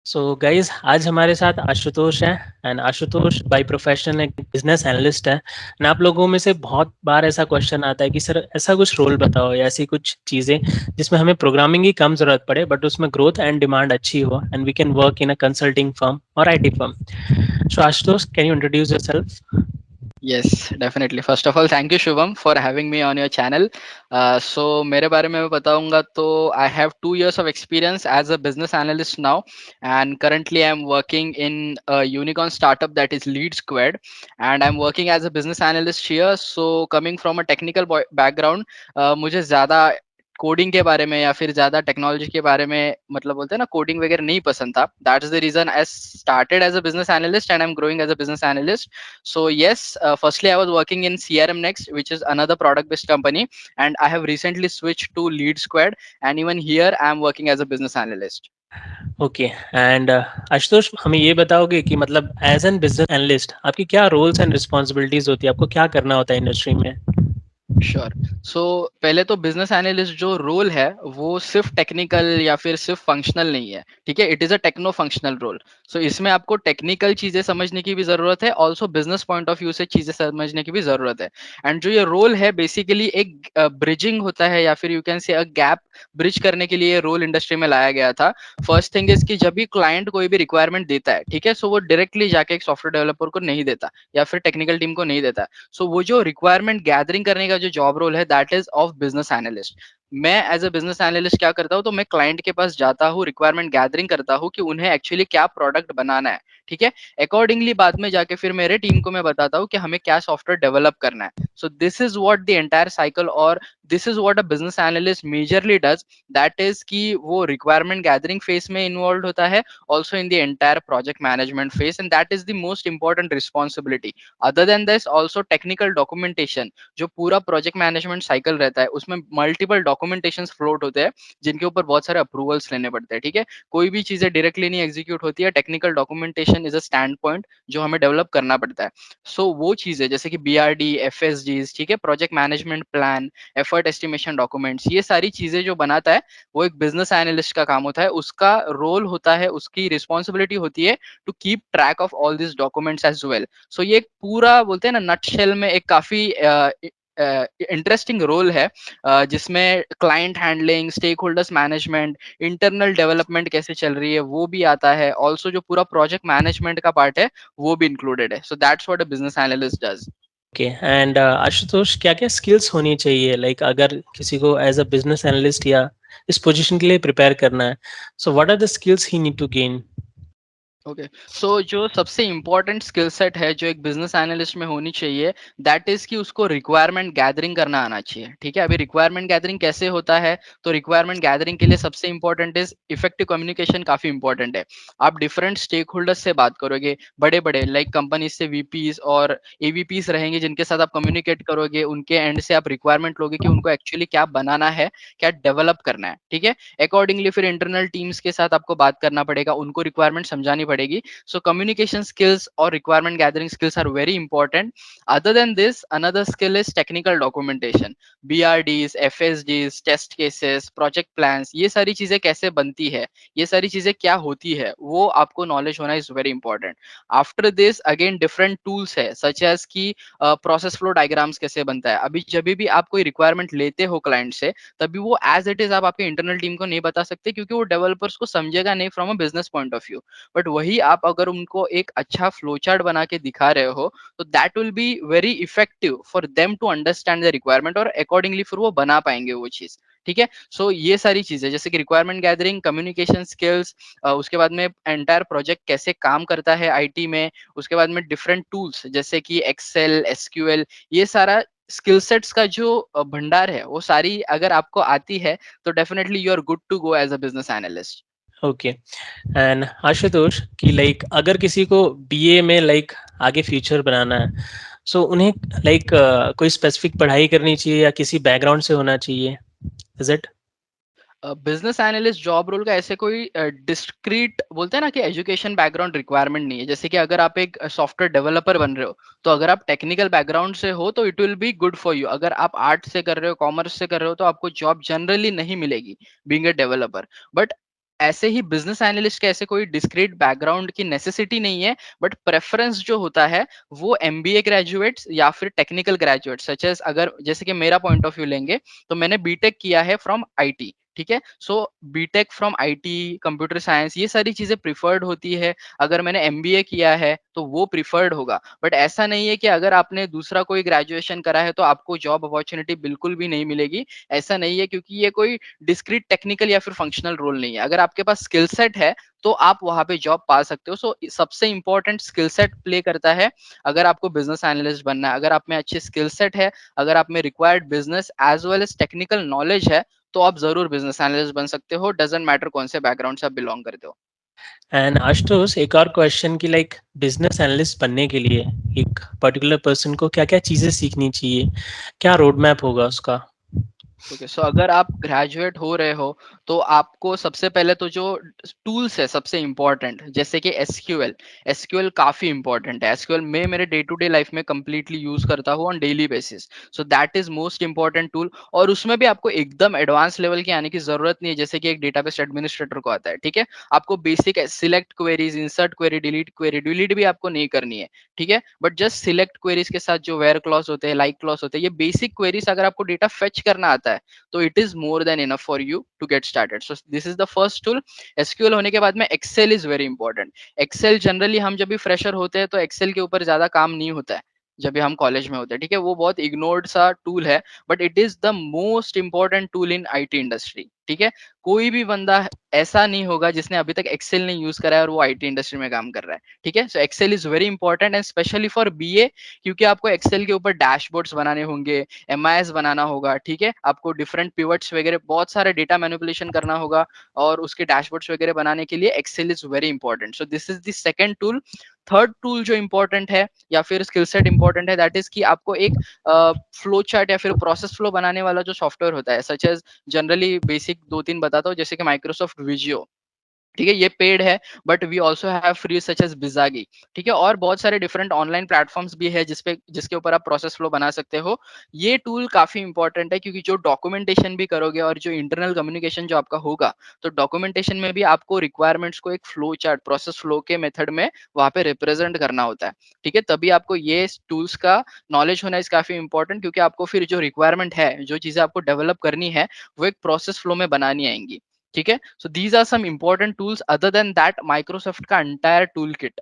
So guys, आज हमारे साथ आशुतोष है। एंड आशुतोष बाय प्रोफेशन एक बिजनेस एनालिस्ट है। एंड आप लोगों में से बहुत बार ऐसा क्वेश्चन आता है कि सर ऐसा कुछ रोल बताओ या ऐसी कुछ चीज़ें जिसमें हमें प्रोग्रामिंग की कम ज़रूरत पड़े बट उसमें ग्रोथ एंड डिमांड अच्छी हो and we can work in a consulting firm और IT firm. So Ashutosh, can you introduce yourself? Yes, definitely. First of all, thank you Shubham for having me on your channel. So मेरे बारे में मैं बताऊंगा तो I have 2 years of experience as a business analyst now, and currently I'm working in a unicorn startup that is Lead Squared, and I'm working as a business analyst here. So coming from a technical background, मुझे ज़्यादा coding के बारे में या फिर ज़्यादा technology के बारे में मतलब बोलते हैं ना कोडिंग वगैरह नहीं पसंद था. That's the reason I started as a business analyst and I'm growing as a business analyst. So yes, firstly I was working in CRM Next, which is another product-based company, and I have recently switched to Lead Squad, and even here I am working as a business analyst. Okay. And Ashutosh, हमें ये बताओगे कि मतलब as an business analyst आपकी क्या roles and responsibilities होती है, आपको क्या करना होता है इंडस्ट्री में? श्योर. सो पहले तो बिजनेस एनालिस्ट जो रोल है वो सिर्फ टेक्निकल या फिर सिर्फ फंक्शनल नहीं है. ठीक है, it is a techno functional role. So इसमें आपको टेक्निकल चीजें समझने की भी जरूरत है, also business point of view से चीजें समझने की भी जरूरत है. एंड जो ये रोल है बेसिकली एक ब्रिजिंग होता है या फिर you can say a gap bridge करने के लिए रोल इंडस्ट्री में लाया गया था. फर्स्ट थिंग इज कि जब भी क्लाइंट कोई भी रिक्वायरमेंट देता है, ठीक है, सो वो डायरेक्टली जाके एक सॉफ्टवेयर डेवलपर को नहीं देता या फिर टेक्निकल टीम को नहीं देता. सो वो जो रिक्वायरमेंट गैदरिंग करने का जो जॉब रोल है that is of business analyst. मैं एज अ बिजनेस एनालिस्ट क्या करता हूँ, तो मैं क्लाइंट के पास जाता हूँ, रिक्वायरमेंट गैदरिंग करता हूँ कि उन्हें एक्चुअली क्या प्रोडक्ट बनाना है. ठीक है, अकॉर्डिंगली बाद में जाके फिर मेरे टीम को मैं बताता हूँ कि हमें क्या सॉफ्टवेयर डेवलप करना है. So this is what the entire cycle और this is what a business analyst majorly does. That is कि वो रिक्वायरमेंट गैदरिंग फेज में इन्वॉल्व होता है, also in the entire project management phase, and that is the most important responsibility. Other than this also technical documentation. जो पूरा project management cycle रहता है उसमें मल्टीपल डॉक्यूमेंटेशन फ्लोट होते हैं जिनके ऊपर बहुत सारे अप्रूवल्स लेने पड़ते हैं. ठीक है, कोई भी चीजें डायरेक्टली नहीं एग्जीक्यूट होती है, technical documentation is a stand point जो हमें डेवलप करना पड़ता है. सो वो चीजें जैसे कि BRD, FSGs, ठीक है, project management plan, effort estimation documents, ये सारी चीजें जो बनाता है वो एक बिजनेस एनालिस्ट का काम होता है. उसका रोल होता है, उसकी रिस्पॉन्सिबिलिटी होती है to keep track of all this documents as well. So ये एक पूरा बोलते हैं ना नटशेल में एक काफी इंटरेस्टिंग रोल है, जिसमें client handling, stakeholders management, internal development कैसे चल रही है वो भी आता है, ऑल्सो जो पूरा प्रोजेक्ट मैनेजमेंट का पार्ट है वो भी इंक्लूडेड है. So that's what a business analyst does. Okay. And Ashutosh, क्या-क्या स्किल्स होनी चाहिए लाइक अगर किसी को एज़ अ बिज़नेस एनालिस्ट या इस पोज़ीशन के लिए प्रिपेयर करना है, so what are the skills he need to gain? Okay. So जो सबसे इम्पोर्टेंट स्किल सेट है जो एक बिजनेस एनालिस्ट में होनी चाहिए, दैट इज कि उसको रिक्वायरमेंट गैदरिंग करना आना चाहिए. ठीक है, अभी रिक्वायरमेंट गैदरिंग कैसे होता है, तो रिक्वायरमेंट गैदरिंग के लिए सबसे इंपॉर्टेंट इज इफेक्टिव कम्युनिकेशन. काफी इंपॉर्टेंट है. आप डिफरेंट स्टेक होल्डर्स से बात करोगे, बड़े बड़े लाइक कंपनी से VPs और AVPs रहेंगे जिनके साथ आप कम्युनिकेट करोगे, उनके एंड से आप रिक्वायरमेंट लोगे कि उनको एक्चुअली क्या बनाना है, क्या डेवलप करना है. ठीक है, अकॉर्डिंगली फिर इंटरनल टीम्स के साथ आपको बात करना पड़ेगा, उनको रिक्वायरमेंट समझानी पड़ेगी. So communication skills or requirement gathering skills are very important. Other than this, another skill is technical documentation. BRDs, FSDs, test cases, project plans, ये सारी चीजें कैसे बनती है, ये सारी चीजें क्या होती है, वो आपको नॉलेज होना is very important. After this again different tools है सच एज की प्रोसेस फ्लो डायग्राम्स कैसे बनता है. अभी जब भी आप कोई रिक्वायरमेंट लेते हो क्लाइंट से, तभी वो एज इट इज आप आपके इंटरनल टीम को नहीं बता सकते क्योंकि वो डेवलपर्स को समझेगा नहीं from a business point of view. But वही आप अगर उनको एक अच्छा फ्लो चार्ट बना के दिखा रहे हो, तो that will be very effective for them to understand the requirement और अकॉर्डिंगली फिर वो बना पाएंगे वो चीज. ठीक है, सो ये सारी चीजें जैसे कि रिक्वायरमेंट गैदरिंग, कम्युनिकेशन स्किल्स, उसके बाद में एंटायर प्रोजेक्ट कैसे काम करता है आईटी में, उसके बाद में डिफरेंट टूल्स जैसे कि एक्सेल, SQL, ये सारा स्किल सेट्स का जो भंडार है वो सारी अगर आपको आती है तो definitely you are good to go as a business analyst. Okay. And Ashutosh कि लाइक अगर किसी को बीए में लाइक आगे फ्यूचर बनाना है, सो उन्हें लाइक कोई स्पेसिफिक पढ़ाई करनी चाहिए या किसी बैकग्राउंड से होना चाहिए? Is it? Business analyst job role का ऐसे कोई डिस्क्रीट बोलते हैं ना कि एजुकेशन बैकग्राउंड रिक्वायरमेंट नहीं है. जैसे कि अगर आप एक सॉफ्टवेयर डेवलपर बन रहे हो, तो अगर आप टेक्निकल बैकग्राउंड से हो तो it will be good for you. अगर आप आर्ट से कर रहे हो, कॉमर्स से कर रहे हो, तो आपको जॉब जनरली नहीं मिलेगी बीइंग अ डेवलपर. बट ऐसे ही बिजनेस एनालिस्ट के ऐसे कोई डिस्क्रीट बैकग्राउंड की नेसेसिटी नहीं है, बट प्रेफरेंस जो होता है वो एमबीए ग्रेजुएट्स या फिर टेक्निकल ग्रेजुएट्स सच एज, अगर जैसे कि मेरा पॉइंट ऑफ व्यू लेंगे तो मैंने बीटेक किया है फ्रॉम आईटी, ठीक है। So BTech from IT, computer science, ये सारी चीजें प्रिफर्ड होती है। अगर मैंने एमबीए किया है तो वो प्रिफर्ड होगा, बट ऐसा नहीं है कि अगर आपने दूसरा कोई ग्रेजुएशन करा है तो आपको जॉब अपॉर्चुनिटी बिल्कुल भी नहीं मिलेगी। ऐसा नहीं है, क्योंकि ये कोई डिस्क्रीट टेक्निकल या फिर फंक्शनल रोल नहीं है। अगर आपके पास स्किल सेट है तो आप वहां पे जॉब पा सकते हो। सो सबसे इंपॉर्टेंट स्किल सेट प्ले करता है। अगर आपको बिजनेस एनालिस्ट बनना है, अगर आप में अच्छे स्किल सेट है, अगर आप में required business as well as technical knowledge है, तो आप जरूर बिजनेस एनालिस्ट बन सकते हो। डजेंट मैटर कौन से बैकग्राउंड से आप बिलोंग करते हो। एंड आशुतोष, एक और क्वेश्चन कि लाइक बिजनेस एनालिस्ट बनने के लिए एक पर्टिकुलर पर्सन को क्या क्या चीज़ें सीखनी चाहिए, क्या रोड मैप होगा उसका? ओके, सो अगर आप ग्रेजुएट हो रहे हो तो आपको सबसे पहले तो जो टूल्स है सबसे इंपॉर्टेंट, जैसे कि एसक्यूएल। एसक्यूएल काफी इंपॉर्टेंट है। एसक्यूएल मैं मेरे डे टू डे लाइफ में कंप्लीटली यूज करता हूँ on daily basis. So that is most important tool. और उसमें भी आपको एकदम एडवांस लेवल की आने की जरूरत नहीं है, जैसे कि एक डेटाबेस एडमिनिस्ट्रेटर को आता है, ठीक है। आपको basic select queries, insert query, delete भी आपको नहीं करनी है, ठीक है। बट जस्ट सिलेक्ट क्वेरीज के साथ जो वेयर क्लॉज होते हैं, लाइक क्लॉज होते हैं, ये बेसिक क्वेरीज अगर आपको डेटा फेच करना आता है तो it is more than enough for you to get started. So this is the first tool. SQL होने के बाद में Excel is very important. Excel generally हम जब भी फ्रेशर होते हैं तो एक्सेल के ऊपर ज्यादा काम नहीं होता है जब भी हम कॉलेज में होते हैं, ठीक है। वो बहुत इग्नोर्ड सा टूल है, but it is the most important tool in IT industry, ठीक है। कोई भी बंदा ऐसा नहीं होगा जिसने अभी तक एक्सेल नहीं यूज करा है और वो आईटी इंडस्ट्री में काम कर रहा है, ठीक है। So Excel is very important and specially for BA, क्योंकि आपको एक्सेल के ऊपर डैशबोर्ड्स बनाने होंगे, एमआईएस बनाना होगा, ठीक है। आपको डिफरेंट पिवट्स वगैरह बहुत सारे डेटा मैनिपुलेशन करना होगा, और उसके डैशबोर्ड्स वगैरह बनाने के लिए Excel is very important. So this is the second tool. Third tool जो इंपॉर्टेंट है या फिर स्किल सेट इंपॉर्टेंट है, दैट इज कि आपको एक फ्लो चार्ट या फिर प्रोसेस फ्लो बनाने वाला जो सॉफ्टवेयर होता है, सच एज जनरली बेसिक दो तीन बताता हूँ, जैसे कि माइक्रोसॉफ्ट विजियो, ठीक है। ये पेड है, but we also have free such as Bizagi, ठीक है। और बहुत सारे डिफरेंट ऑनलाइन प्लेटफॉर्म्स भी है जिसके ऊपर आप प्रोसेस फ्लो बना सकते हो। ये टूल काफी इंपॉर्टेंट है, क्योंकि जो डॉक्यूमेंटेशन भी करोगे और जो इंटरनल कम्युनिकेशन जो आपका होगा, तो डॉक्यूमेंटेशन में भी आपको रिक्वायरमेंट्स को एक फ्लो चार्ट, प्रोसेस फ्लो के मेथड में वहां पे रिप्रेजेंट करना होता है, ठीक है। तभी आपको ये टूल्स का नॉलेज होना इस काफी इंपॉर्टेंट, क्योंकि आपको फिर जो रिक्वायरमेंट है, जो चीजें आपको डेवलप करनी है, वो एक प्रोसेस फ्लो में बनानी आएंगी, ठीक है। So these are some important tools. Other than that, Microsoft का एंटायर टूल किट,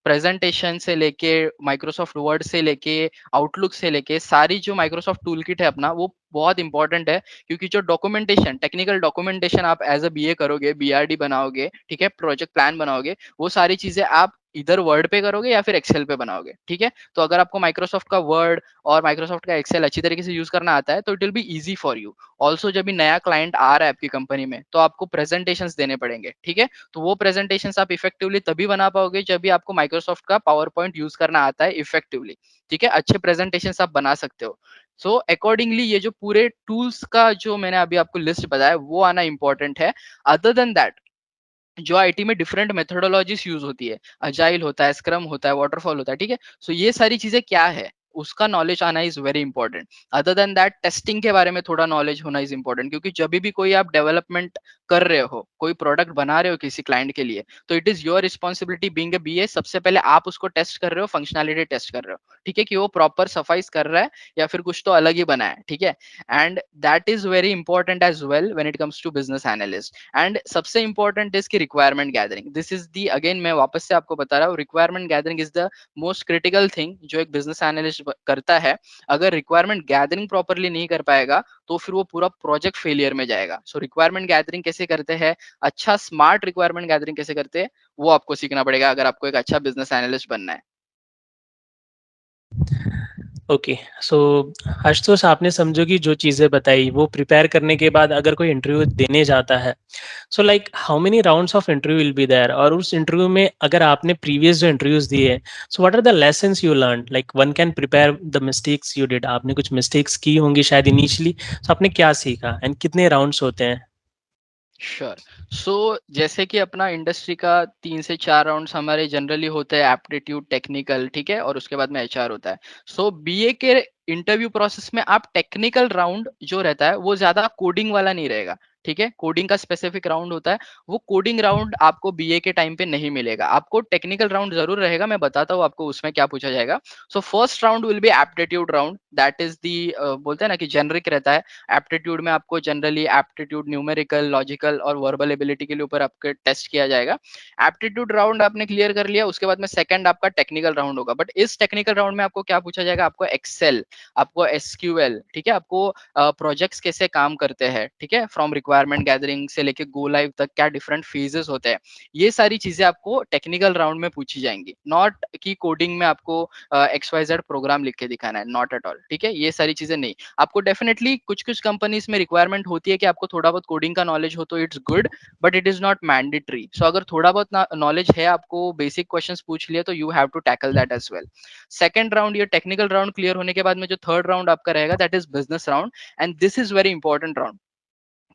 प्रेजेंटेशन से लेके, माइक्रोसॉफ्ट वर्ड से लेके, आउटलुक से लेके, सारी जो माइक्रोसॉफ्ट टूल किट है अपना, वो बहुत इंपॉर्टेंट है। क्योंकि जो डॉक्यूमेंटेशन, टेक्निकल डॉक्यूमेंटेशन आप एज अ बीए करोगे, बीआरडी बनाओगे, ठीक है, प्रोजेक्ट प्लान बनाओगे, वो सारी चीजें आप इधर वर्ड पे करोगे या फिर एक्सेल पे बनाओगे, ठीक है। तो अगर आपको माइक्रोसॉफ्ट का वर्ड और माइक्रोसॉफ्ट का एक्सेल अच्छी तरीके से यूज करना आता है, तो it will be easy for you. Also जब भी नया क्लाइंट आ रहा है आपकी कंपनी में, तो आपको प्रेजेंटेशन देने पड़ेंगे, ठीक है। तो वो प्रेजेंटेशन आप इफेक्टिवली तभी बना पाओगे जब भी आपको माइक्रोसॉफ्ट का पावर पॉइंट यूज करना आता है इफेक्टिवली, ठीक है। अच्छे प्रेजेंटेशन आप बना सकते हो। सो अकॉर्डिंगली ये जो पूरे टूल्स का जो मैंने अभी आपको लिस्ट बताया, वो आना इंपॉर्टेंट है। अदर देन दैट, जो आईटी में डिफरेंट मेथोडोलॉजीज यूज होती है, अजाइल होता है, स्क्रम होता है, वाटरफॉल होता है, ठीक है। सो ये सारी चीजें क्या है, उसका नॉलेज आना is very important. Other than that, testing के बारे में थोड़ा नॉलेज होना इज इंपॉर्टेंट, क्योंकि जब भी कोई आप डेवलपमेंट कर रहे हो, कोई प्रोडक्ट बना रहे हो किसी क्लाइंट के लिए, तो it is your responsibility being a BA, सबसे पहले आप उसको टेस्ट कर रहे हो, फंक्शनैलिटी टेस्ट कर रहे हो, ठीक है, कि वो प्रॉपर सफाइस कर रहा है या फिर कुछ तो अलग ही बना है, ठीक है। And that is very important as well when it comes to business analyst. And सबसे important is key requirement gathering. This is the, again मैं वापस से आपको बता रहा हूँ, requirement gathering is the most critical thing जो एक बिजनेस एनालिस्ट करता है। अगर रिक्वायरमेंट गैदरिंग प्रॉपरली नहीं कर पाएगा, तो फिर वो पूरा प्रोजेक्ट फेलियर में जाएगा। सो रिक्वायरमेंट गैदरिंग कैसे करते हैं, अच्छा स्मार्ट रिक्वायरमेंट गैदरिंग कैसे करते हैं, वो आपको सीखना पड़ेगा अगर आपको एक अच्छा बिजनेस एनालिस्ट बनना है। ओके, सो आशुतोष, आपने समझो कि जो चीज़ें बताई वो प्रिपेयर करने के बाद अगर कोई इंटरव्यू देने जाता है, so like how many rounds of interview will be there, और उस इंटरव्यू में अगर आपने प्रीवियस जो इंटरव्यूज दिए, so what are the lessons you learn, like one can prepare the mistakes you did, आपने कुछ मिस्टेक्स की होंगी शायद इनिशियली, तो आपने क्या सीखा एंड कितने राउंड्स होते हैं? श्योर। सो जैसे कि अपना इंडस्ट्री का 3 से 4 राउंड्स हमारे जनरली होते हैं, एप्टीट्यूड, टेक्निकल, ठीक है, और उसके बाद में एचआर होता है। सो बीए के इंटरव्यू प्रोसेस में आप टेक्निकल राउंड जो रहता है वो ज्यादा कोडिंग वाला नहीं रहेगा, ठीक है, कोडिंग का स्पेसिफिक राउंड होता है, वो कोडिंग राउंड आपको बीए के टाइम पे नहीं मिलेगा, आपको टेक्निकल राउंड जरूर रहेगा, मैं बताता हूँ आपको उसमें क्या पूछा जाएगा। So first round will be aptitude round, that is the बोलते हैं ना कि जेनरिक रहता है। एप्टीट्यूड में आपको जनरली एप्टीट्यूड, न्यूमेरिकल, लॉजिकल और वर्बल एबिलिटी के लिए ऊपर आपके टेस्ट किया जाएगा। एप्टीट्यूड राउंड आपने क्लियर कर लिया, उसके बाद में सेकंड आपका टेक्निकल राउंड होगा, बट इस टेक्निकल राउंड में आपको क्या पूछा जाएगा, आपको एक्सेल, आपको एसक्यूएल, ठीक है, आपको प्रोजेक्ट्स कैसे काम करते हैं, ठीक है, फ्रॉम रिक्वायरमेंट गैदरिंग से लेके गो लाइव तक क्या डिफरेंट फेजेस होते हैं, ये सारी चीजें आपको टेक्निकल राउंड में पूछी जाएंगी। नॉट कि कोडिंग में आपको XYZ प्रोग्राम लिख के दिखाना है, नॉट एट ऑल, ठीक है, ये सारी चीजें नहीं। आपको डेफिनेटली कुछ कुछ कंपनीज में रिक्वायरमेंट होती है कि आपको थोड़ा बहुत कोडिंग का नॉलेज हो तो it's good, but it is not mandatory. So अगर थोड़ा बहुत नॉलेज है, आपको बेसिक क्वेश्चंस पूछ लिए, तो you have to tackle that as well. Second round, ये टेक्निकल राउंड क्लियर होने के बाद में जो थर्ड राउंड आपका रहेगा, that is business round, and this is very important round.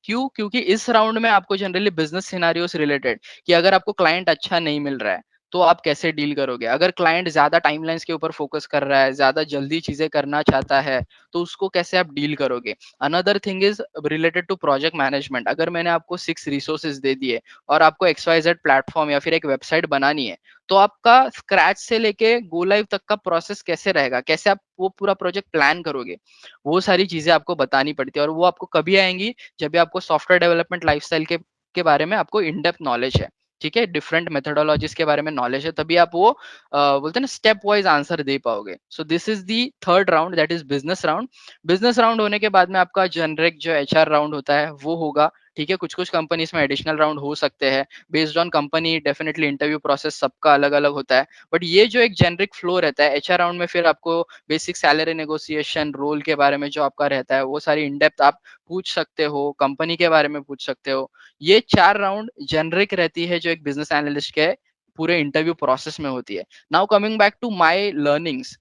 क्यों? क्योंकि इस राउंड में आपको जनरली बिजनेस सिनेरियो से रिलेटेड, कि अगर आपको क्लाइंट अच्छा नहीं मिल रहा है तो आप कैसे डील करोगे, अगर क्लाइंट ज्यादा टाइमलाइंस के ऊपर फोकस कर रहा है, ज्यादा जल्दी चीजें करना चाहता है, तो उसको कैसे आप डील करोगे। Another thing is related to project management, अगर मैंने आपको 6 रिसोर्सेज दे दिए और आपको XYZ प्लेटफॉर्म या फिर एक वेबसाइट बनानी है, तो आपका स्क्रैच से लेके गो लाइव तक का प्रोसेस कैसे रहेगा, कैसे आप वो पूरा प्रोजेक्ट प्लान करोगे, वो सारी चीजें आपको बतानी पड़ती है। और वो आपको कभी आएंगी जब भी आपको सॉफ्टवेयर डेवलपमेंट लाइफस्टाइल के बारे में आपको इन डेप्थ नॉलेज है, ठीक है, डिफरेंट मेथोडोलॉजीज के बारे में नॉलेज है, तभी आप वो बोलते हैं ना स्टेप वाइज आंसर दे पाओगे। सो this is the third round, that is business round. Business round होने के बाद में आपका जेनरिक जो HR राउंड होता है वो होगा, ठीक है, कुछ कुछ कंपनीज में एडिशनल राउंड हो सकते हैं, based on company, definitely interview process सबका अलग अलग होता है, बट ये जो एक जेनरिक फ्लो रहता है HR राउंड में, फिर आपको बेसिक सैलरी नेगोशिएशन, रोल के बारे में जो आपका रहता है वो सारी इन डेप्थ आप पूछ सकते हो, कंपनी के बारे में पूछ सकते हो। ये 4 राउंड जेनरिक रहती है जो एक बिजनेस एनालिस्ट के पूरे इंटरव्यू प्रोसेस में होती है। Now coming back to my learnings,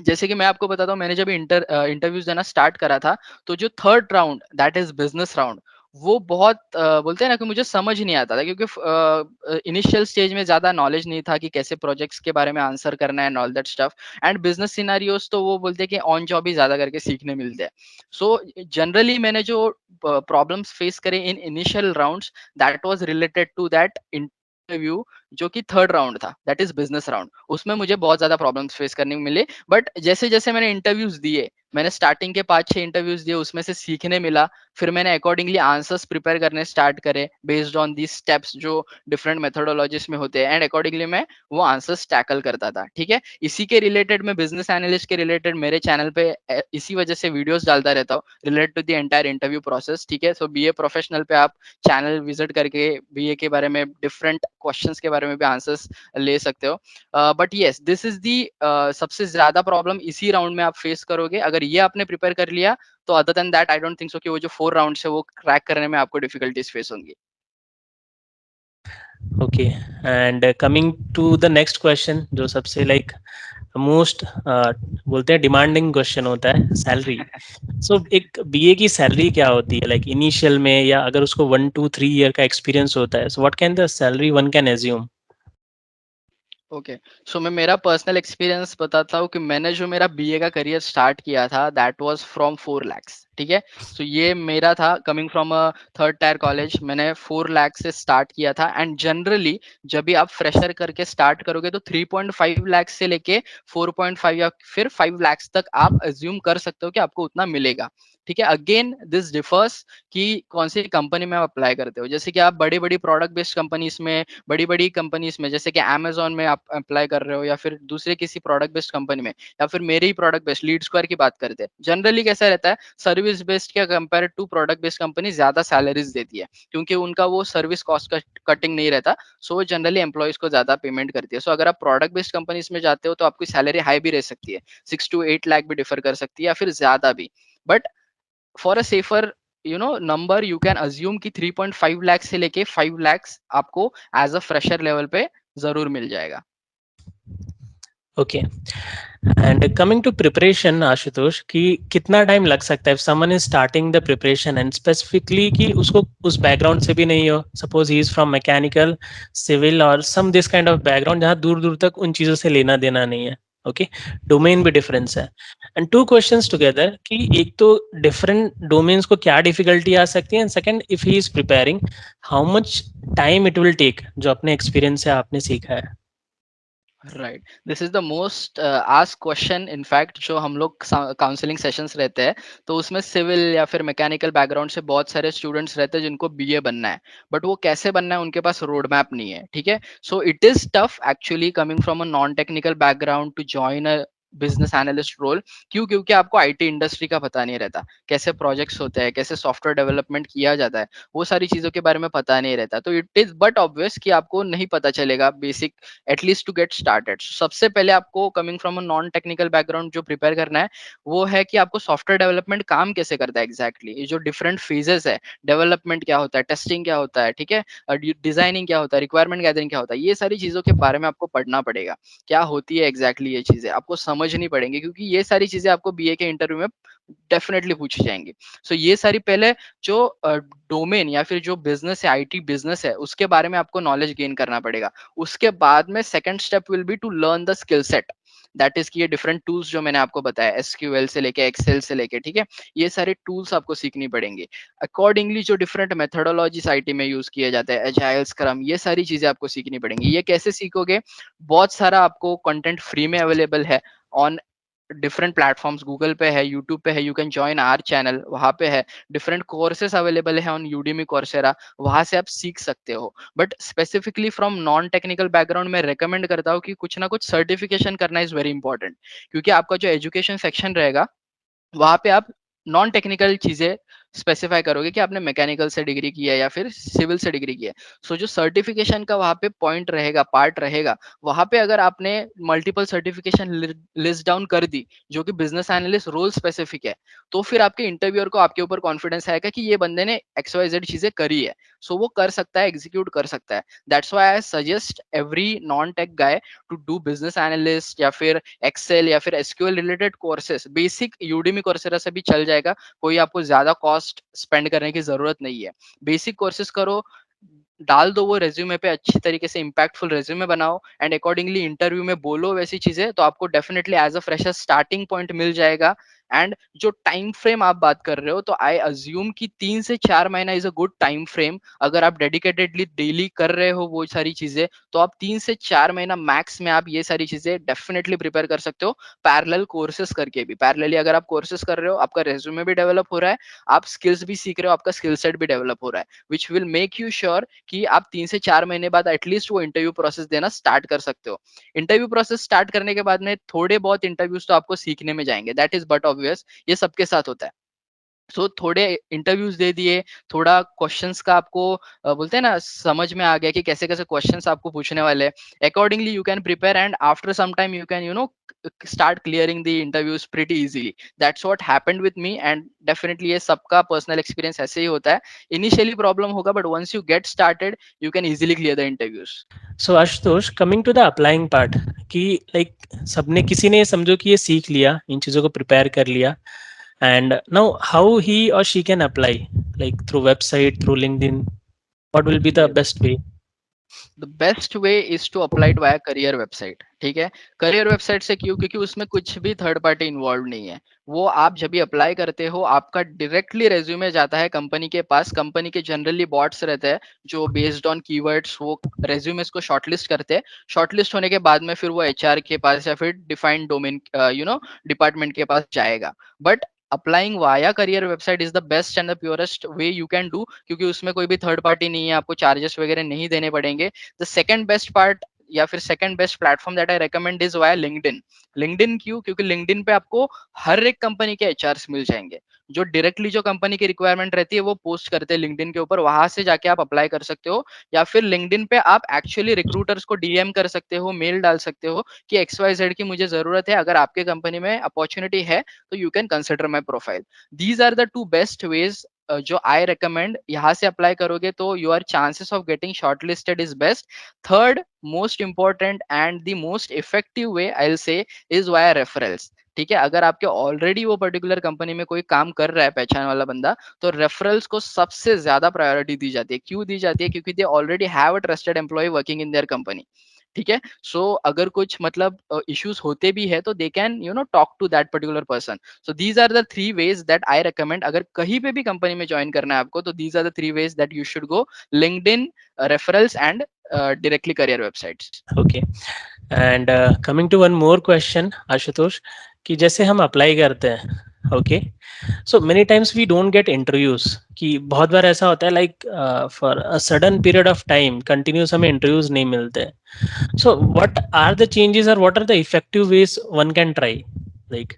जैसे कि मैं आपको बताता हूँ, मैंने जब इंटरव्यूज देना स्टार्ट करा था, तो जो third round, that is business round, वो बहुत बोलते हैं ना कि मुझे समझ नहीं आता था, क्योंकि इनिशियल स्टेज में ज्यादा नॉलेज नहीं था कि कैसे प्रोजेक्ट्स के बारे में आंसर करना है and all that stuff. And business scenarios तो वो बोलते हैं कि ऑन जॉब ही ज्यादा करके सीखने मिलते हैं। सो जनरली मैंने जो प्रॉब्लम्स फेस करे in initial rounds, that was related to that interview, जो कि थर्ड राउंड था, दैट इज बिजनेस राउंड। उसमें मुझे बहुत ज्यादा प्रॉब्लम्स फेस करने को मिले, बट जैसे जैसे मैंने इंटरव्यूज दिए, मैंने स्टार्टिंग के 5-6 इंटरव्यूज दिए, उसमें से सीखने मिला, फिर मैंने अकॉर्डिंगली आंसर्स प्रिपेयर करने स्टार्ट करे बेस्ड ऑन दी स्टेप्स जो डिफरेंट मेथोडोलॉजीज में होते हैं, एंड अकॉर्डिंगली मैं वो आंसर्स टैकल करता था, ठीक है। इसी के रिलेटेड, मैं बिजनेस एनालिस्ट के रिलेटेड मेरे चैनल पे इसी वजह से वीडियोस डालता रहता हूँ, related to the entire interview process, ठीक है। सो BA प्रोफेशनल पे आप चैनल विजिट करके BA के बारे में, डिफरेंट क्वेश्चंस के बारे में भी आंसर्स ले सकते हो। बट यस, दिस इज दी सबसे ज्यादा प्रॉब्लम इसी राउंड में आप फेस करोगे। अगर ये आपने प्रिपेयर कर लिया, तो other than that I don't think so कि वो जो 4 राउंड है वो क्रैक करने में आपको डिफिकल्टीज फेस होंगी। Okay, and coming to the next question, जो सबसे लाइक मोस्ट बोलते हैं डिमांडिंग क्वेश्चन होता है, सैलरी। सो एक बीए की सैलरी क्या होती है, लाइक इनिशियल में, या अगर उसको 1 2 3 ईयर का एक्सपीरियंस होता है, so what can the salary one can assume? Okay, so मैं मेरा पर्सनल एक्सपीरियंस बताता हूँ कि मैंने जो मेरा बीए का करियर स्टार्ट किया था, दैट वाज फ्रॉम 4 lakhs, ठीक है। सो ये मेरा था coming from a third tier college, मैंने 4 लाख से स्टार्ट किया था। एंड जनरली जब भी आप फ्रेशर करके स्टार्ट करोगे, तो 3.5 लाख से लेके 4.5 या फिर 5 lakhs तक आप अज्यूम कर सकते हो कि आपको उतना मिलेगा, ठीक है। अगेन दिस डिफर्स कि कौन सी कंपनी में आप अप्लाई करते हो। जैसे कि आप बड़ी बड़ी प्रोडक्ट बेस्ड कंपनीज में, बड़ी बड़ी कंपनीज में, जैसे कि Amazon में आप अप्लाई कर रहे हो, या फिर दूसरे किसी प्रोडक्ट बेस्ड कंपनी में, या फिर मेरे ही प्रोडक्ट बेस्ड लीड स्क्वायर की बात करते हैं, जनरली कैसा रहता है, सर्विस बेस्ड के compare to product based company ज्यादा सैलरीज देती है, क्योंकि उनका वो सर्विस कॉस्ट कटिंग नहीं रहता। सो वो जनरली एम्प्लॉयज को ज्यादा पेमेंट करती है। सो अगर आप प्रोडक्ट बेस्ड कंपनीज में जाते हो, तो आपकी सैलरी हाई भी रह सकती है, 6 to 8 लाख भी डिफर कर सकती है, या फिर ज्यादा भी। But for a safer number, you can assume कि 3.5 लाख से लेके 5 lakhs आपको एज अ फ्रेशर लेवल पे जरूर मिल जाएगा। Okay, and coming to preparation Ashutosh, कि कितना टाइम लग सकता है if someone is starting the preparation, and specifically कि उसको उस बैकग्राउंड से भी नहीं हो, suppose he is from mechanical, civil और some this kind of background, जहाँ दूर दूर तक उन चीजों से लेना देना नहीं है। ओके, डोमेन भी डिफरेंस है। एंड टू क्वेश्चंस टुगेदर कि एक तो डिफरेंट डोमेन्स को क्या डिफिकल्टी आ सकती है, and second if he is preparing how much time it will take, जो अपने एक्सपीरियंस से आपने सीखा है। Right, this is the most ask question in fact, जो हम लोग काउंसलिंग सेशंस रहते हैं तो उसमें सिविल या फिर मैकेनिकल बैकग्राउंड से बहुत सारे स्टूडेंट्स रहते हैं जिनको बीए बनना है, बट वो कैसे बनना है उनके पास रोड मैप नहीं है। ठीक है, so it is tough actually coming from a non technical background to join a business analyst role. क्यों? क्योंकि आपको आईटी इंडस्ट्री का पता नहीं रहता, कैसे प्रोजेक्ट्स होते हैं, कैसे सॉफ्टवेयर डेवलपमेंट किया जाता है, वो सारी चीजों के बारे में पता नहीं रहता। तो इट इज बट ऑब्वियस कि आपको नहीं पता चलेगा basic, at least to get started. सबसे पहले आपको coming from a non technical background जो प्रिपेयर करना है वो है कि आपको सॉफ्टवेयर डेवलपमेंट काम कैसे करता है एग्जैक्टली, ये जो डिफरेंट फेजेस है, डेवलपमेंट क्या होता है, टेस्टिंग क्या होता है, ठीक है, डिजाइनिंग क्या होता है, रिक्वायरमेंट गैदरिंग क्या होता है, ये सारी चीजों के बारे में आपको पढ़ना पड़ेगा। क्या होती है एग्जैक्टली ये चीजें आपको समझनी पड़ेंगी, क्योंकि ये सारी चीजें आपको बीए के इंटरव्यू में डेफिनेटली पूछी जाएंगी। सो ये सारी पहले जो डोमेन या फिर जो बिजनेस है, आईटी बिजनेस है, उसके बारे में आपको नॉलेज गेन करना पड़ेगा। उसके बाद में second step will be to learn the skill set, that is कि ये डिफरेंट टूल्स जो मैंने आपको बताया, एसक्यूएल से लेके एक्सेल से लेके, ठीक है, ये सारे टूल्स आपको सीखनी पड़ेंगे। अकॉर्डिंगली जो डिफरेंट मेथोडोलॉजीज आईटी में यूज किए जाते हैं, एजाइल, स्क्रम, ये सारी चीजें आपको सीखनी पड़ेंगी। ये कैसे सीखोगे? बहुत सारा आपको कंटेंट फ्री में अवेलेबल है ऑन डिफरेंट प्लेटफॉर्म्स, गूगल पे है, यूट्यूब पे है, you can join our channel, वहां पे है। डिफरेंट कोर्सेस अवेलेबल है ऑन यूडीमी, कोर्सेरा, वहां से आप सीख सकते हो। But specifically from non technical background में रेकमेंड करता हूँ कि कुछ ना कुछ सर्टिफिकेशन करना इज वेरी इंपॉर्टेंट, क्योंकि आपका जो एजुकेशन सेक्शन रहेगा वहां पे आप नॉन टेक्निकल चीजें स्पेसिफाई करोगे कि आपने मैकेनिकल से डिग्री की है या फिर सिविल से डिग्री की है। सो जो सर्टिफिकेशन का वहां पे पॉइंट रहेगा, पार्ट रहेगा, वहां पे अगर आपने मल्टीपल सर्टिफिकेशन लिस्ट डाउन कर दी जो कि बिजनेस एनालिस्ट रोल स्पेसिफिक है, तो फिर आपके इंटरव्यूअर को आपके ऊपर कॉन्फिडेंस आएगा कि ये बंदे ने XYZ चीजें करी है, सो वो कर सकता है, एग्जीक्यूट कर सकता है। That's why I suggest every non tech guy to do business analyst या फिर एक्सेल या फिर SQL related courses. Basic Udemy, Coursera से भी चल जाएगा, कोई आपको ज्यादा कॉस्ट स्पेंड करने की जरूरत नहीं है। बेसिक कोर्सेज करो, डाल दो वो रेज्यूमे पे, अच्छी तरीके से इंपैक्टफुल रेज्यूमे बनाओ एंड अकॉर्डिंगली इंटरव्यू में बोलो वैसी चीजें, तो आपको definitely as a fresher starting point मिल जाएगा। एंड जो टाइम फ्रेम आप बात कर रहे हो, तो आई अज्यूम कि 3 से 4 महीना is a good time frame. अगर आप डेडिकेटेडली डेली कर रहे हो वो सारी चीजें, तो आप 3 से 4 महीना मैक्स में आप ये सारी चीजें डेफिनेटली प्रिपेयर कर सकते हो, पैरेलल कोर्सेज करके भी। पैरेलली अगर आप कोर्सेज कर रहे हो, आपका रेज्यूमे भी डेवलप हो रहा है, आप स्किल्स भी सीख रहे हो, आपका स्किल सेट भी डेवलप हो रहा है, which will make you sure कि आप 3 से 4 महीने बाद एटलीस्ट वो इंटरव्यू प्रोसेस देना स्टार्ट कर सकते हो। इंटरव्यू प्रोसेस स्टार्ट करने के बाद में थोड़े बहुत इंटरव्यूज तो आपको सीखने में जाएंगे, दैट इज बट ऑब्वियस, ये सबके साथ होता है। थोड़े इंटरव्यूज दे दिए, थोड़ा क्वेश्चंस का आपको बोलते हैं ना, समझ में आ गया कि कैसे कैसे क्वेश्चंस आपको पूछने वाले हैं, accordingly you can prepare and after some time you can start clearing the interviews pretty easily. That's what happened with me and definitely ये सबका पर्सनल एक्सपीरियंस ऐसे ही होता है। इनिशियली प्रॉब्लम होगा, but once you get started you can easily clear the interviews. So Ashutosh, coming to the applying part, कि like सबने, किसी ने समझो कि ये सीख लिया, इन चीज़ों को प्रिपेयर कर लिया, and now how he or she can apply, like through website, through LinkedIn, what will be the best way? The best way is to apply via career website. ठीक है, करियर वेबसाइट से क्यों? क्योंकि उसमें कुछ भी थर्ड पार्टी इन्वॉल्व नहीं है। वो आप जब भी अप्लाई करते हो, आपका डायरेक्टली रेज्यूमे जाता है कंपनी के पास। कंपनी के जनरली बॉट्स रहते हैं जो बेस्ड ऑन कीवर्ड्स वो रेज्यूमेस को शॉर्टलिस्ट करते हैं। शॉर्टलिस्ट होने के बाद में फिर वो एचआर के पास या फिर डिफाइंड डोमेन डिपार्टमेंट के पास जाएगा। But applying via career website is the best and the purest way you can do, क्योंकि उसमें कोई भी थर्ड पार्टी नहीं है, आपको चार्जेस वगैरह नहीं देने पड़ेंगे। द सेकंड बेस्ट पार्ट या फिर second best platform that I recommend is via LinkedIn. LinkedIn क्यों? क्योंकि लिंक्डइन पे आपको हर एक कंपनी के एचआर्स मिल जाएंगे, जो डायरेक्टली जो कंपनी की रिक्वायरमेंट रहती है वो पोस्ट करते हैं लिंक्डइन के ऊपर, वहां से जाके आप अप्लाई कर सकते हो। या फिर लिंक्डइन पे आप एक्चुअली रिक्रूटर्स को डीएम कर सकते हो, मेल डाल सकते हो कि XYZ की मुझे जरूरत है, अगर आपके कंपनी में अपॉर्चुनिटी है तो you can consider my profile. These are the two best ways जो आई रिकमेंड। यहाँ से अप्लाई करोगे तो your chances of getting shortlisted is best. Third most important and the most effective way I will say is via referrals. ठीक है, अगर आपके already वो पर्टिकुलर कंपनी में कोई काम कर रहा है पहचान वाला बंदा, तो रेफरल्स को सबसे ज्यादा प्रायोरिटी दी जाती है। क्यों दी जाती है? क्योंकि they already have a trusted employee working in their company. ठीक है। सो अगर कुछ मतलब इश्यूज होते भी है तो they can talk to that particular person. So these are the 3 ways that I recommend, अगर कहीं पे भी कंपनी में ज्वाइन करना है आपको, तो these are the 3 ways that you should go: LinkedIn, referrals and directly career websites. Okay. And coming to one more question Ashutosh, कि जैसे हम अप्लाई करते हैं, okay, so many times we don't get interviews, कि बहुत बार ऐसा होता है like for a sudden period of time continuous हमें इंटरव्यूज नहीं मिलते। So what are the changes और what are the effective veg one can try, like?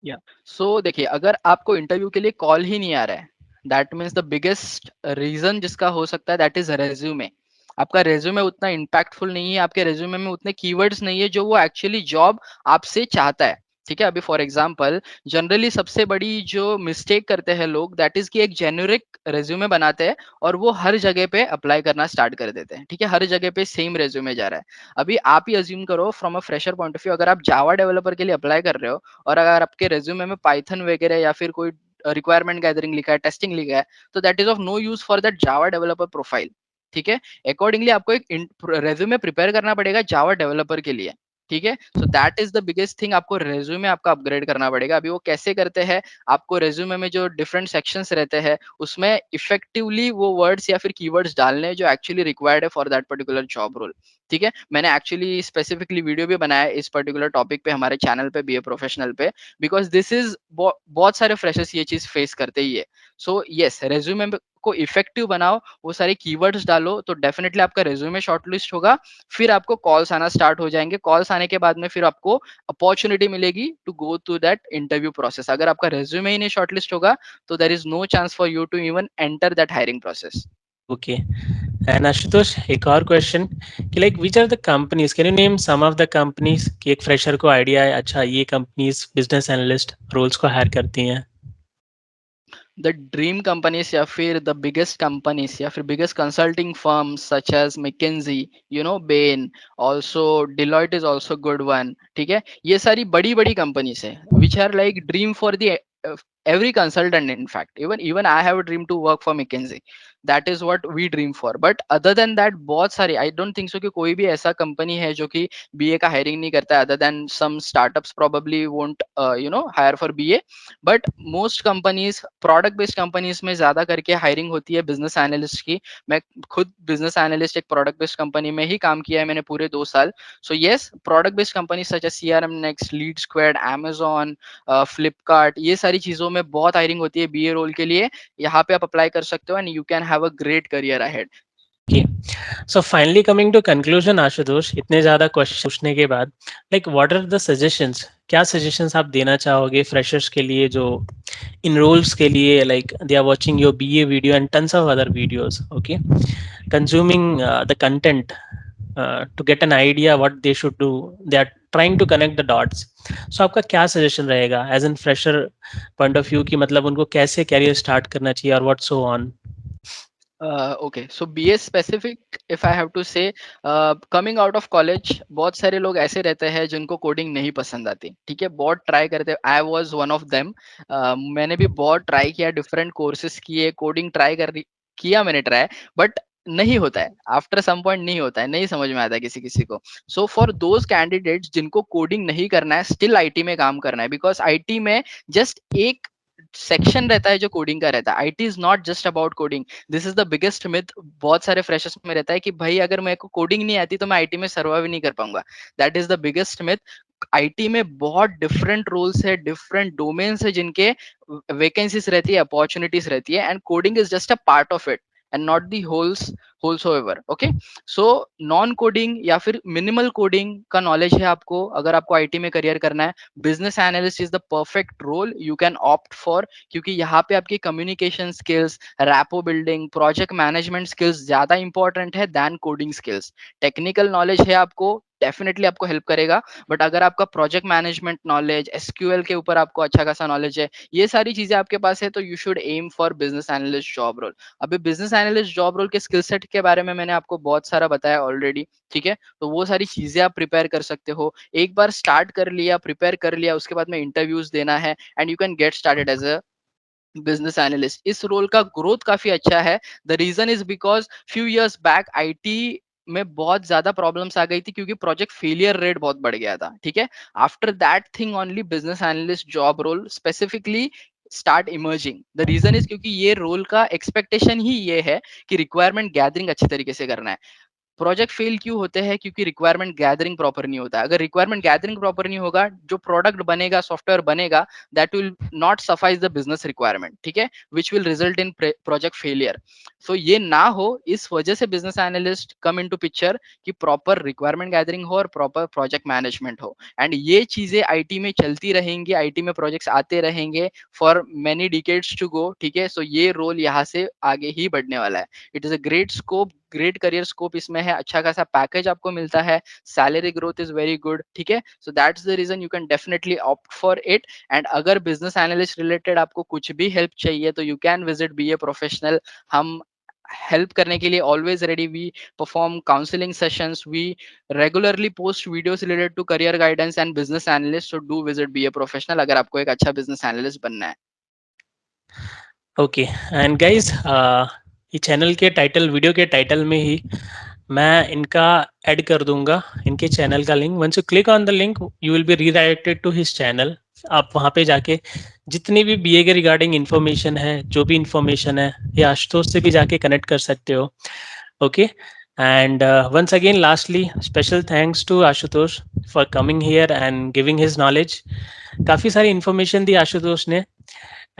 या सो देखिए, अगर आपको इंटरव्यू के लिए कॉल ही नहीं आ रहा है, that means the biggest reason जिसका हो सकता है, दैट इज रेज्यूमे। आपका रेज्यूमे उतना इम्पैक्टफुल नहीं है, आपके रेज्यूमे में उतने कीवर्ड्स नहीं है जो वो एक्चुअली जॉब आपसे चाहता है। ठीक है, अभी फॉर एग्जांपल जनरली सबसे बड़ी जो मिस्टेक करते हैं लोग, दैट इज कि एक जेन्युरिक रेज्यूमे बनाते हैं और वो हर जगह पे अप्लाई करना स्टार्ट कर देते हैं। ठीक है, हर जगह पे सेम रेज्यूमे जा रहा है। अभी आप ही अज्यूम करो from a fresher point of view, अगर आप जावा डेवलपर के लिए अप्लाई कर रहे हो और अगर आपके रेज्यूमे में पाइथन वगैरह या फिर कोई रिक्वायरमेंट गैदरिंग लिखा है, टेस्टिंग लिखा है, तो that is of no use for that Java developer profile. ठीक है, अकॉर्डिंगली आपको एक रेज्यूमे प्रिपेयर करना पड़ेगा जावा डेवलपर के लिए। ठीक है, so that is the biggest thing, आपको रेज्यूमे आपका अपग्रेड करना पड़ेगा। अभी वो कैसे करते हैं, आपको रेज्यूमे में जो डिफरेंट सेक्शंस रहते हैं उसमें इफेक्टिवली वो वर्ड्स या फिर कीवर्ड्स डालने हैं जो एक्चुअली रिक्वायर्ड है for that particular job role. ठीक है, मैंने एक्चुअली स्पेसिफिकली वीडियो भी बनाया है इस पर्टिकुलर टॉपिक पे हमारे चैनल पे बीए प्रोफेशनल पे, बिकॉज दिस इज बहुत सारे फ्रेशर्स ये चीज फेस करते ही है। सो यस, रेज्यूमे को इफेक्टिव बनाओ, वो सारे कीवर्ड्स डालो, तो डेफिनेटली आपका रेज्यूमे शॉर्टलिस्ट होगा। फिर आपको कॉल्स आना स्टार्ट हो जाएंगे, कॉल्स आने के बाद में फिर आपको अपॉर्चुनिटी मिलेगी to go to that interview process. अगर आपका रेज्यूमे ही नहीं शॉर्टलिस्ट होगा तो there is no chance for you to even enter that hiring process. Okay. And Ashutosh, एक और क्वेश्चन, कि like which are the companies, can you name some of the companies, कि एक फ्रेशर को आइडिया है अच्छा ये कंपनीज बिजनेस एनालिस्ट रोल्स को हायर करती हैं? द ड्रीम कंपनीज या फिर द बिगेस्ट कंपनीज या फिर biggest consulting firms such as McKinsey, Bain, also Deloitte is also good one. ठीक है, ये सारी बड़ी बड़ी कंपनीज है which are like dream for the every consultant. In fact, even I have a dream to work for McKinsey. That is what we dream for. But other than that, बहुत सारी, I don't think so कि कोई भी ऐसा company है जो कि BA का हायरिंग नहीं करता है, other than some startups probably won't hire for BA. But most companies, product based companies में ज्यादा करके हायरिंग होती है बिजनेस एनालिस्ट की। मैं खुद बिजनेस एनालिस्ट एक प्रोडक्ट बेस्ड कंपनी में ही काम किया है मैंने पूरे 2 साल। So yes, product based company such as CRM next, lead squad, amazon, Flipkart, ये सारी चीजों में बहुत हायरिंग होती है बीए रोल के लिए। यहाँ पे आप अप्लाई कर सकते हो and you can have a great career ahead. Okay, so finally coming to conclusion Ashutosh, इतने ज़्यादा क्वेश्चन पूछने के बाद, like what are the suggestions, क्या सजेशंस आप देना चाहोगे फ्रेशर्स के लिए जो इनरोल्स के लिए, like they are watching your BA video and tons of other videos, okay, consuming the content to get an idea what they should do, they are trying to connect the dots. So आपका क्या suggestion रहेगा as an fresher point of view, कि मतलब उनको कैसे career start करना चाहिए और what so on? Okay, so BA specific if I have to say, coming out of college बहुत सारे लोग ऐसे रहते हैं जिनको कोडिंग नहीं पसंद आती। ठीक है, बहुत ट्राई करते, I was one of them. मैंने भी बहुत ट्राई किया, डिफरेंट कोर्सेज किए, कोडिंग ट्राई किया मैंने ट्राई, बट नहीं होता है, आफ्टर सम पॉइंट नहीं होता है, नहीं समझ में आता है किसी किसी को। सो फॉर दोज कैंडिडेट्स जिनको कोडिंग नहीं करना है, स्टिल आईटी में काम करना है, बिकॉज आईटी में जस्ट एक सेक्शन रहता है जो कोडिंग का रहता है। IT is not just about coding, this is the biggest myth बहुत सारे फ्रेशर्स में रहता है कि भाई अगर मेरे को कोडिंग नहीं आती तो मैं आईटी में सर्वाइव नहीं कर पाऊंगा। That is the biggest myth. IT में बहुत डिफरेंट रोल्स है, डिफरेंट डोमेन्स है जिनके वैकेंसीज रहती है, अपॉर्चुनिटीज रहती है, and coding is just a part of it and not the whole soever. Okay, so non coding या फिर मिनिमल कोडिंग का नॉलेज है आपको, अगर आपको आईटी में करियर करना है, business analyst is the perfect role you can opt for, क्योंकि यहाँ पे आपकी communication skills, rapport building, project management skills ज्यादा इंपॉर्टेंट है than coding skills. Technical knowledge है आपको, डेफिनेटली आपको हेल्प करेगा, बट अगर आपका प्रोजेक्ट मैनेजमेंट नॉलेज, एसक्यूएल के ऊपर आपको अच्छा खासा नॉलेज है, ये सारी चीजें आपके पास है, तो you should aim for business analyst job role. अभी बिजनेस एनालिस्ट जॉब रोल के स्किल सेट के बारे में मैंने आपको बहुत सारा बताया ऑलरेडी। ठीक है, तो वो सारी चीजें आप प्रिपेयर कर सकते हो। एक बार स्टार्ट कर लिया, प्रिपेयर कर लिया, उसके बाद में इंटरव्यूज देना है and you can get started as a business analyst. इस रोल का ग्रोथ काफी अच्छा है। The reason is because few years back IT में बहुत ज्यादा प्रॉब्लम्स आ गई थी क्योंकि प्रोजेक्ट फेलियर रेट बहुत बढ़ गया था, ठीक है। After that thing only business analyst job role specifically start emerging. The reason is क्योंकि ये रोल का एक्सपेक्टेशन ही ये है कि रिक्वायरमेंट गैदरिंग अच्छी तरीके से करना है। प्रोजेक्ट फेल क्यों होते हैं? क्योंकि रिक्वायरमेंट गैदरिंग प्रॉपर नहीं होता। अगर रिक्वायरमेंट गैदरिंग प्रॉपर नहीं होगा, जो प्रोडक्ट बनेगा, सॉफ्टवेयर बनेगा, that will not satisfy the business requirement, ठीक है, which will result in project failure. So ये ना हो, इस वजह से business analyst come into picture कि प्रॉपर रिक्वायरमेंट गैदरिंग हो और प्रॉपर प्रोजेक्ट मैनेजमेंट हो। एंड ये चीजें आईटी में चलती रहेंगी, आईटी में प्रोजेक्ट्स आते रहेंगे for many decades to go, ठीक है। सो ये रोल यहाँ से आगे ही बढ़ने वाला है। It is a great scope, great career scope इसमें है, अच्छा खासा पैकेज आपको मिलता है, salary growth is very good, ठीक है। So that's the reason you can definitely opt for it. And अगर बिजनेस एनालिस्ट रिलेटेड आपको कुछ भी हेल्प चाहिए तो you can visit B A Professional. हम हेल्प करने के लिए always ready. We perform counselling sessions, we regularly post videos related to career guidance and business analyst. So do visit B A Professional अगर आपको एक अच्छा बिजनेस एनालिस्ट बनना है। ओके एंड गाइस, ये चैनल के टाइटल, वीडियो के title में ही मैं इनका ऐड कर दूंगा, इनके चैनल का link. Once you click on the link you will be redirected to his channel. आप वहाँ पे जाके जितनी भी बीए के रिगार्डिंग इन्फॉर्मेशन है, जो भी इन्फॉर्मेशन है, या आशुतोष से भी जाके कनेक्ट कर सकते हो। Okay and once again lastly special thanks to Ashutosh for coming here and giving his knowledge. काफ़ी सारी इन्फॉर्मेशन दी आशुतोष ने।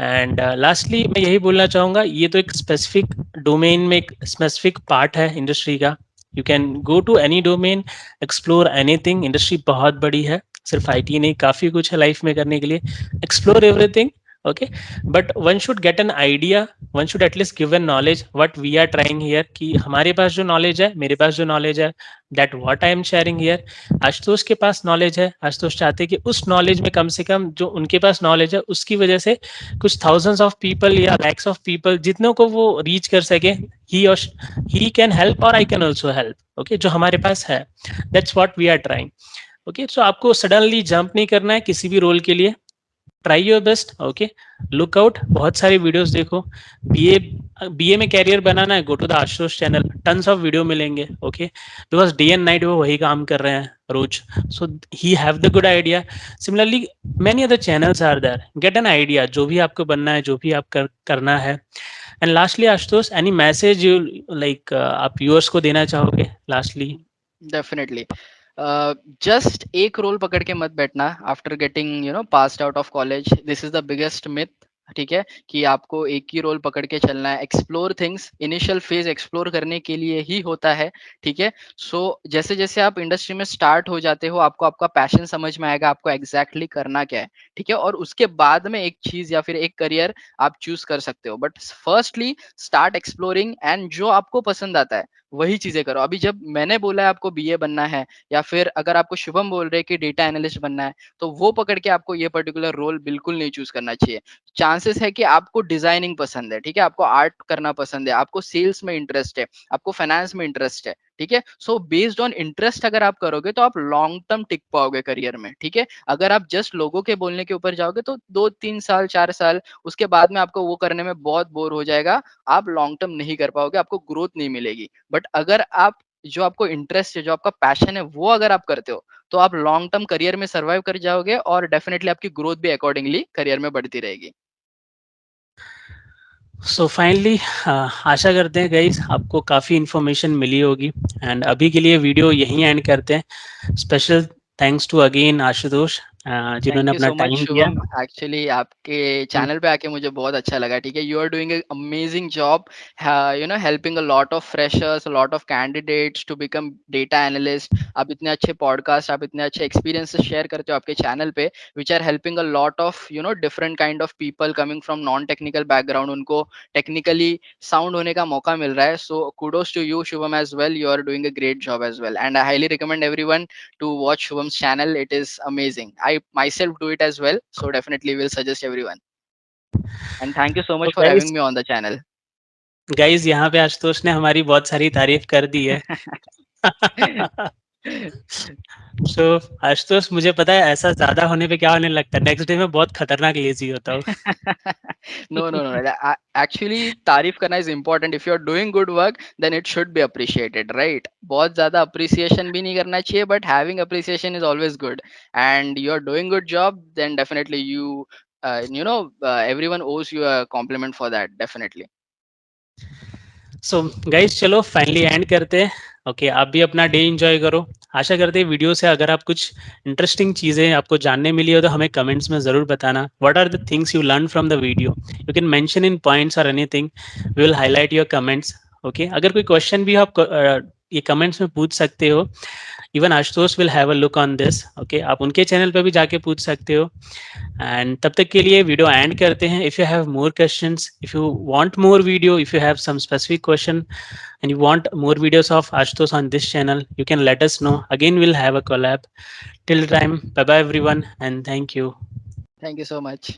एंड लास्टली मैं यही बोलना चाहूँगा, ये तो एक स्पेसिफिक डोमेन में एक स्पेसिफिक पार्ट है इंडस्ट्री का। You can go to any domain, explore anything. Industry बहुत बड़ी है, सिर्फ आईटी नहीं, काफ़ी कुछ है लाइफ में करने के लिए। Explore everything, okay, but one should get an idea, one should at least give an knowledge what we are trying here, कि हमारे पास जो नॉलेज है, मेरे पास जो नॉलेज है, that what I am sharing here. Ashutosh के पास नॉलेज है, आशुतोष चाहते हैं कि उस नॉलेज में कम से कम जो उनके पास नॉलेज है उसकी वजह से कुछ थाउजेंड्स ऑफ पीपल या लैक्स ऑफ पीपल जितनों को वो रीच कर सके, ही और ही कैन हेल्प और I can also help. Okay, जो हमारे पास है, that's what we are trying. Okay, so आपको सडनली जंप नहीं करना है किसी भी रोल के लिए। Try your best, okay, look out, बहुत सारी वीडियोस देखो। बीए बीए में कैरियर बनाना है, go to the Ashutosh channel, tons of video मिलेंगे। Okay, because day and night वो वही काम कर रहे हैं रोज, so he have the good idea. Similarly many other channels are there, get an idea जो भी आपको बनना है, जो भी आप करना है। And lastly Ashutosh, any message you like आप व्यूअर्स को देना चाहोगे लास्टली? डेफिनेटली। जस्ट एक रोल पकड़ के मत बैठना after getting passed out of college. This is the biggest myth, ठीक है, कि आपको एक ही रोल पकड़ के चलना है। Explore things, initial phase explore करने के लिए ही होता है, ठीक है। सो जैसे जैसे आप इंडस्ट्री में स्टार्ट हो जाते हो, आपको आपका पैशन समझ में आएगा, आपको एग्जैक्टली करना क्या है, ठीक है, और उसके बाद में एक चीज या फिर एक करियर आप चूज कर सकते हो। But firstly start exploring, and जो आपको पसंद आता है वही चीजें करो। अभी जब मैंने बोला है आपको बीए बनना है, या फिर अगर आपको शुभम बोल रहे हैं कि डेटा एनालिस्ट बनना है, तो वो पकड़ के आपको ये पर्टिकुलर रोल बिल्कुल नहीं चूज करना चाहिए। चांसेस है कि आपको डिजाइनिंग पसंद है, ठीक है, आपको आर्ट करना पसंद है, आपको सेल्स में इंटरेस्ट है, आपको फाइनेंस में इंटरेस्ट है, ठीक है। सो बेस्ड ऑन इंटरेस्ट अगर आप करोगे तो आप लॉन्ग टर्म टिक पाओगे करियर में, ठीक है। अगर आप जस्ट लोगों के बोलने के ऊपर जाओगे तो 2-3 साल 4 साल उसके बाद में आपको वो करने में बहुत बोर हो जाएगा, आप लॉन्ग टर्म नहीं कर पाओगे, आपको ग्रोथ नहीं मिलेगी। बट अगर आप जो आपको इंटरेस्ट है, जो आपका पैशन है, वो अगर आप करते हो तो आप लॉन्ग टर्म करियर में सर्वाइव कर जाओगे और डेफिनेटली आपकी ग्रोथ भी अकॉर्डिंगली करियर में बढ़ती रहेगी। सो फाइनली आशा करते हैं गाइस आपको काफ़ी इन्फॉर्मेशन मिली होगी, एंड अभी के लिए वीडियो यहीं एंड करते हैं। Special thanks to again Ashutosh, जिन्होंने थैंक यू अपना सो मच टाइम दिया। शुभम। एक्चुअली आपके हम्म, चैनल पे आके मुझे बहुत अच्छा लगा, ठीक है। You are doing amazing job, helping a lot of freshers, a lot of candidates to become data analyst. आप इतने अच्छे पॉडकास्ट, आप इतने अच्छे एक्सपीरियंसेस शेयर करते हो आपके चैनल पे, which are helping a lot of different kind of people coming from non technical background, उनको टेक्निकली साउंड होने का मौका मिल रहा है। So kudos to you Shubham as well, you are doing a great job as well, and I highly recommend everyone to watch Shubham's channel. It is amazing. I myself do it as well, so definitely will suggest everyone. And thank you so तो much for guys, having me on the channel. यहाँ पे आशुतोष ने हमारी बहुत सारी तारीफ कर दी है। सो आशुतोष, मुझे पता है ऐसा ज़्यादा होने पे क्या होने लगता है, नेक्स्ट डे में बहुत खतरनाक लेज़ी होता हूँ। No, no, no. Actually, तारीफ करना is important. If you're doing good work, then it should be appreciated, right? बहुत ज़्यादा appreciation भी नहीं करना चाहिए, but having appreciation is always good. And you're doing good job, then definitely everyone owes you a compliment for that, definitely. So guys, चलो finally and करते हैं। Okay, आप भी अपना डे एंजॉय करो। आशा करते हैं वीडियो से अगर आप कुछ इंटरेस्टिंग चीज़ें आपको जानने मिली हो तो हमें कमेंट्स में ज़रूर बताना। What are the things you learn from the video, you can mention in points और anything, we will highlight your comments. Okay, अगर कोई क्वेश्चन भी आप ये कमेंट्स में पूछ सकते हो। Even Ashutosh will have a look on this. Okay, आप उनके चैनल पे भी जाके पूछ सकते हो। एंड तब तक के लिए वीडियो एंड करते हैं। If you have more questions, if you want more video, if you have some specific question and you want more videos of Ashutosh on this channel, you can let us know. Again, we'll have a collab. Till the time, bye bye everyone, and thank you. Thank you so much.